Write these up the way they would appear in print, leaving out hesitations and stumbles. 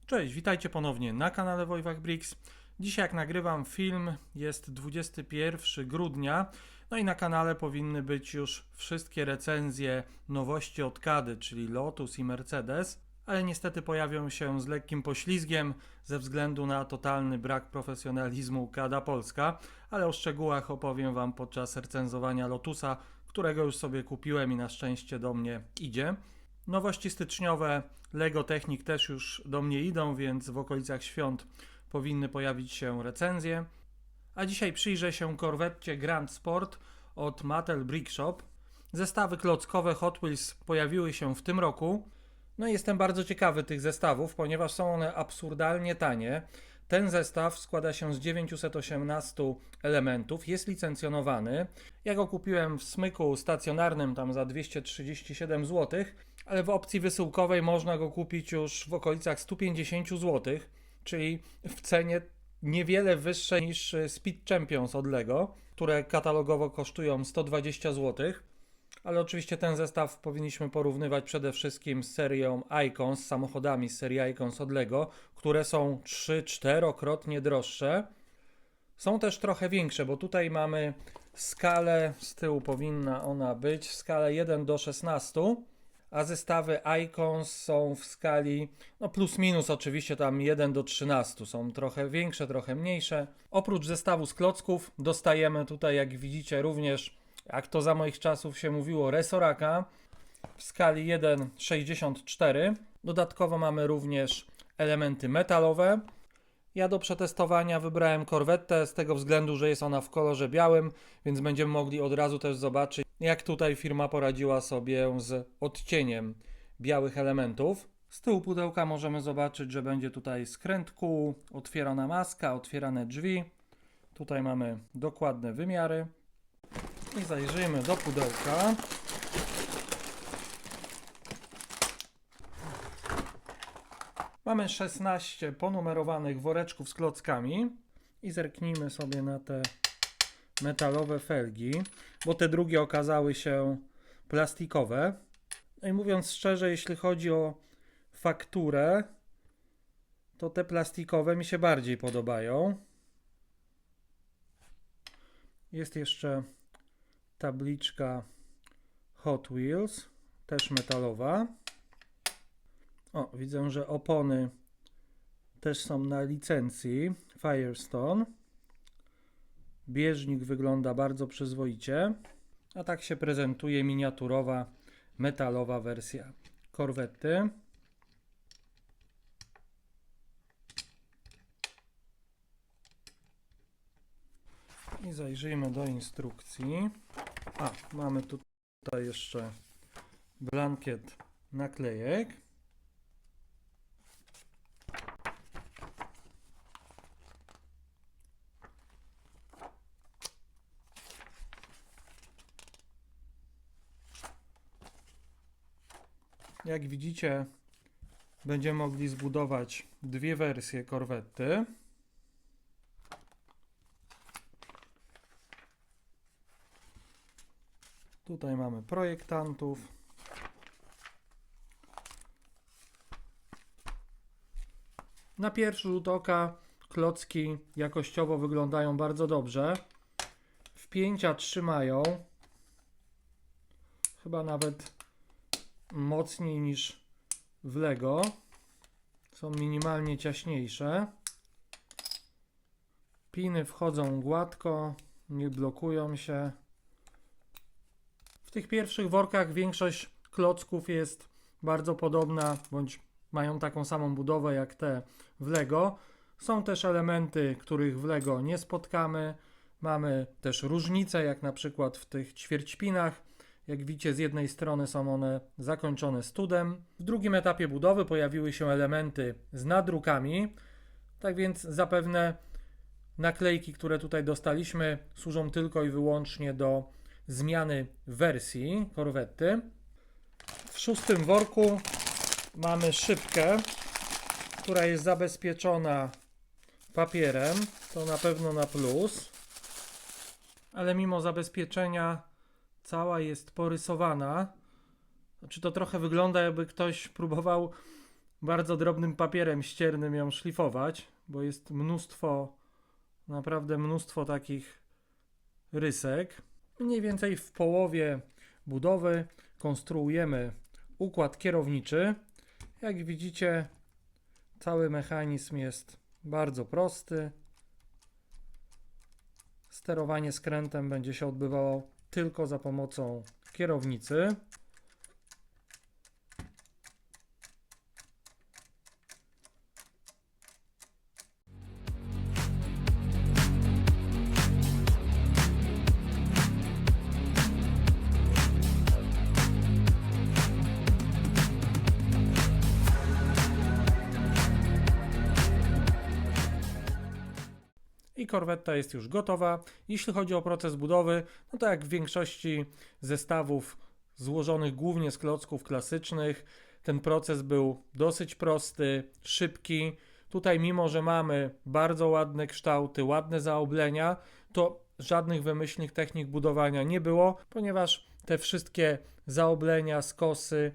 Cześć, witajcie ponownie na kanale Wojwach Bricks. Dzisiaj jak nagrywam film jest 21 grudnia, no i na kanale powinny być już wszystkie recenzje nowości od Kady, czyli Lotus i Mercedes, ale niestety pojawią się z lekkim poślizgiem ze względu na totalny brak profesjonalizmu Kada Polska, ale o szczegółach opowiem Wam podczas recenzowania Lotusa, którego już sobie kupiłem i na szczęście do mnie idzie. Nowości styczniowe Lego Technik też już do mnie idą, więc w okolicach świąt powinny pojawić się recenzje. A dzisiaj przyjrzę się korwetcie Grand Sport od Mattel Brick Shop. Zestawy klockowe Hot Wheels pojawiły się w tym roku. No i jestem bardzo ciekawy tych zestawów, ponieważ są one absurdalnie tanie. Ten zestaw składa się z 918 elementów, jest licencjonowany. Ja go kupiłem w smyku stacjonarnym tam za 237 zł, ale w opcji wysyłkowej można go kupić już w okolicach 150 zł, czyli w cenie niewiele wyższej niż Speed Champions od Lego, które katalogowo kosztują 120 zł. Ale oczywiście ten zestaw powinniśmy porównywać przede wszystkim z serią Icons, z samochodami z serii Icons od Lego, które są 3-4-krotnie droższe. Są też trochę większe, bo tutaj mamy skalę, z tyłu powinna ona być, skalę 1:16, a zestawy Icons są w skali, no plus minus oczywiście tam 1:13, są trochę większe, trochę mniejsze. Oprócz zestawu z klocków dostajemy tutaj, jak widzicie, również, jak to za moich czasów się mówiło, resoraka w skali 1:64. Dodatkowo mamy również elementy metalowe. Ja do przetestowania wybrałem korwettę z tego względu, że jest ona w kolorze białym, więc będziemy mogli od razu też zobaczyć, jak tutaj firma poradziła sobie z odcieniem białych elementów. Z tyłu pudełka możemy zobaczyć, że będzie tutaj skręt kół, otwierana maska, otwierane drzwi. Tutaj mamy dokładne wymiary. I zajrzyjmy do pudełka. Mamy 16 ponumerowanych woreczków z klockami i zerknijmy sobie na te metalowe felgi, bo te drugie okazały się plastikowe. No i mówiąc szczerze, jeśli chodzi o fakturę, to te plastikowe mi się bardziej podobają. Jest jeszcze tabliczka Hot Wheels, też metalowa. O, widzę, że opony też są na licencji Firestone. Bieżnik wygląda bardzo przyzwoicie, a tak się prezentuje miniaturowa, metalowa wersja korwety. I zajrzyjmy do instrukcji. A, mamy tutaj jeszcze blankiet naklejek. Jak widzicie, będziemy mogli zbudować dwie wersje korwety. Tutaj mamy projektantów. Na pierwszy rzut oka klocki jakościowo wyglądają bardzo dobrze. Wpięcia trzymają. Chyba nawet mocniej niż w Lego. Są minimalnie ciaśniejsze. Piny wchodzą gładko, nie blokują się. W tych pierwszych workach większość klocków jest bardzo podobna, bądź mają taką samą budowę jak te w Lego. Są też elementy, których w Lego nie spotkamy. Mamy też różnice, jak na przykład w tych ćwierćpinach. Jak widzicie, z jednej strony są one zakończone studem. W drugim etapie budowy pojawiły się elementy z nadrukami. Tak więc zapewne naklejki, które tutaj dostaliśmy, służą tylko i wyłącznie do zmiany wersji korwety. W szóstym worku mamy szybkę, która jest zabezpieczona papierem. To na pewno na plus. Ale mimo zabezpieczenia cała jest porysowana. Znaczy to trochę wygląda, jakby ktoś próbował bardzo drobnym papierem ściernym ją szlifować, bo jest mnóstwo, naprawdę mnóstwo takich rysek. Mniej więcej w połowie budowy konstruujemy układ kierowniczy. Jak widzicie, cały mechanizm jest bardzo prosty. Sterowanie skrętem będzie się odbywało tylko za pomocą kierownicy. I korwetta jest już gotowa. Jeśli chodzi o proces budowy, no to jak w większości zestawów złożonych głównie z klocków klasycznych, ten proces był dosyć prosty, szybki. Tutaj mimo, że mamy bardzo ładne kształty, ładne zaoblenia, to żadnych wymyślnych technik budowania nie było, ponieważ te wszystkie zaoblenia, skosy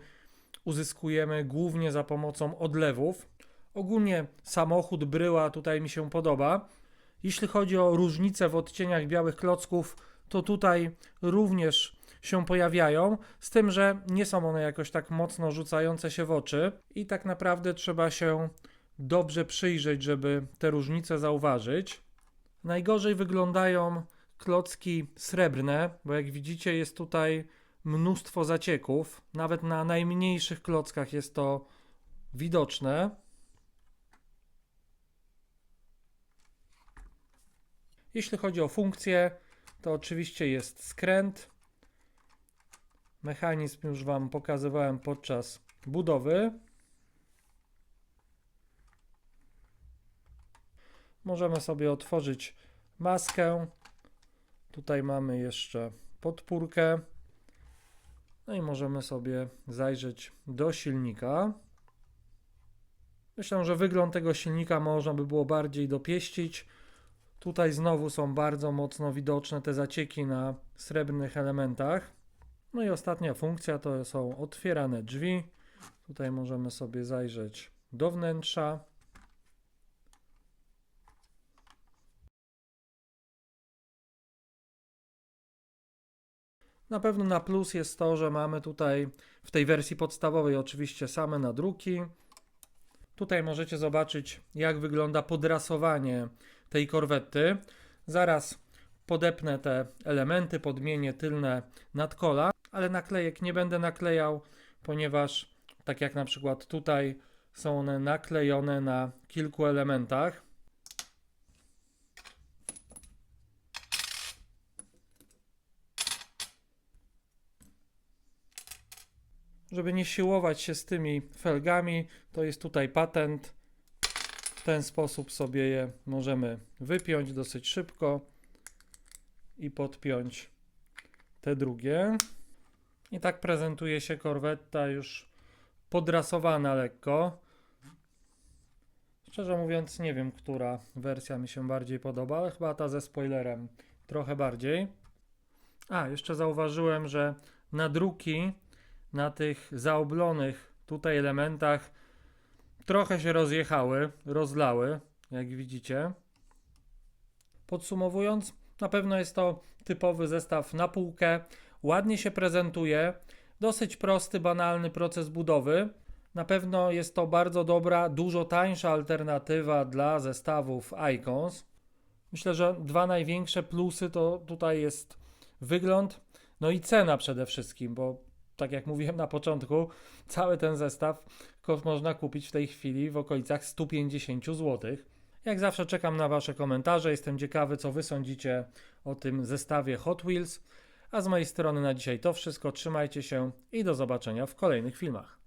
uzyskujemy głównie za pomocą odlewów. Ogólnie samochód, bryła tutaj mi się podoba. Jeśli chodzi o różnice w odcieniach białych klocków, to tutaj również się pojawiają, z tym, że nie są one jakoś tak mocno rzucające się w oczy i tak naprawdę trzeba się dobrze przyjrzeć, żeby te różnice zauważyć. Najgorzej wyglądają klocki srebrne, bo jak widzicie jest tutaj mnóstwo zacieków, nawet na najmniejszych klockach jest to widoczne. Jeśli chodzi o funkcję, to oczywiście jest skręt. Mechanizm już Wam pokazywałem podczas budowy. Możemy sobie otworzyć maskę. Tutaj mamy jeszcze podpórkę. No i możemy sobie zajrzeć do silnika. Myślę, że wygląd tego silnika można by było bardziej dopieścić. Tutaj znowu są bardzo mocno widoczne te zacieki na srebrnych elementach. No i ostatnia funkcja to są otwierane drzwi. Tutaj możemy sobie zajrzeć do wnętrza. Na pewno na plus jest to, że mamy tutaj w tej wersji podstawowej oczywiście same nadruki. Tutaj możecie zobaczyć, jak wygląda podrasowanie tej korwety. Zaraz podepnę te elementy, podmienię tylne nadkola, ale naklejek nie będę naklejał, ponieważ tak jak na przykład tutaj są one naklejone na kilku elementach. Żeby nie siłować się z tymi felgami, to jest tutaj patent. W ten sposób sobie je możemy wypiąć dosyć szybko i podpiąć te drugie. I tak prezentuje się korwetta już podrasowana lekko. Szczerze mówiąc nie wiem, która wersja mi się bardziej podoba, ale chyba ta ze spoilerem trochę bardziej. Jeszcze zauważyłem, że nadruki na tych zaoblonych tutaj elementach trochę się rozjechały, rozlały, jak widzicie. Podsumowując, na pewno jest to typowy zestaw na półkę, ładnie się prezentuje, dosyć prosty, banalny proces budowy. Na pewno jest to bardzo dobra, dużo tańsza alternatywa dla zestawów Icons. Myślę, że dwa największe plusy to tutaj jest wygląd, no i cena przede wszystkim, bo tak jak mówiłem na początku, cały ten zestaw można kupić w tej chwili w okolicach 150 zł. Jak zawsze czekam na Wasze komentarze, jestem ciekawy, co Wy sądzicie o tym zestawie Hot Wheels. A z mojej strony na dzisiaj to wszystko, trzymajcie się i do zobaczenia w kolejnych filmach.